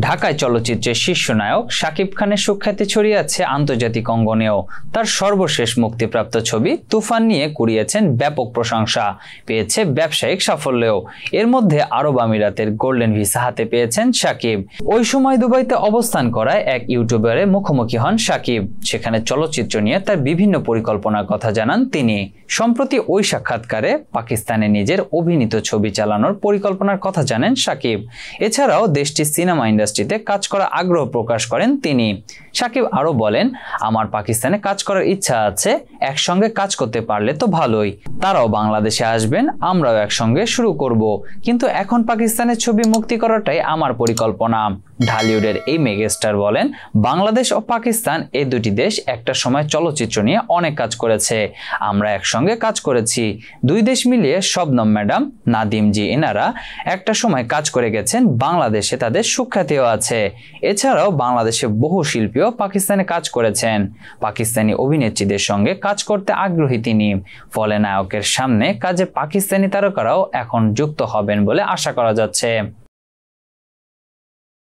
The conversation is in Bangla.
ঢাকায় চলচ্চিত্রের শীর্ষ নায়ক শাকিব খানের সুখ্যাতি ছড়িয়ে আছে আন্তর্জাতিক অঙ্গনেও। তার সর্বশেষ মুক্তিপ্রাপ্ত ছবি তুফান নিয়ে কুড়িয়েছেন ব্যাপক প্রশংসা, পেয়েছে ব্যবসায়িক সাফল্যও। এর মধ্যে আরব আমিরাতের গোল্ডেন ভিসা হাতে পেয়েছেন শাকিব। ওই সময় দুবাইতে অবস্থান করায় এক ইউটিউবারের মুখোমুখি হন শাকিব। সেখানে চলচ্চিত্র নিয়ে তার বিভিন্ন পরিকল্পনার কথা জানান তিনি। সম্প্রতি ওই সাক্ষাৎকারে পাকিস্তানে নিজের অভিনীত ছবি চালানোর পরিকল্পনার কথা জানেন শাকিব। এছাড়াও দেশটির সিনেমা ইন্ডাস্ট্রিতে কাজ করার আগ্রহ প্রকাশ করেন তিনি। শাকিব আরো বলেন, আমার পাকিস্তানে কাজ করার ইচ্ছা আছে, একসঙ্গে কাজ করতে পারলে তো ভালোই। তারাও বাংলাদেশে আসবেন, আমরাও একসঙ্গে শুরু করব, কিন্তু এখন পাকিস্তানের ছবি মুক্তি করাটাই আমার পরিকল্পনা। ঢালিউডের এই মেগাস্টার বলেন, বাংলাদেশ ও পাকিস্তান এই দুটি দেশ একটা সময় চলচ্চিত্র নিয়ে অনেক কাজ করেছে, আমরা একসঙ্গে কাজ করেছি। দুই দেশ মিলিয়ে শবনম ম্যাডাম, নাদিম জি এনারা একটা সময় কাজ করে গেছেন, বাংলাদেশে তাদের সুখ্যাতিও আছে। এছাড়াও বাংলাদেশে বহু শিল্পীও পাকিস্তানে কাজ করেছেন। পাকিস্তানি অভিনেত্রীদের সঙ্গে কাজ করতে আগ্রহী তিনি। ফলে নায়কের সামনে কাজে পাকিস্তানি তারকারাও এখন যুক্ত হবেন বলে আশা করা যাচ্ছে।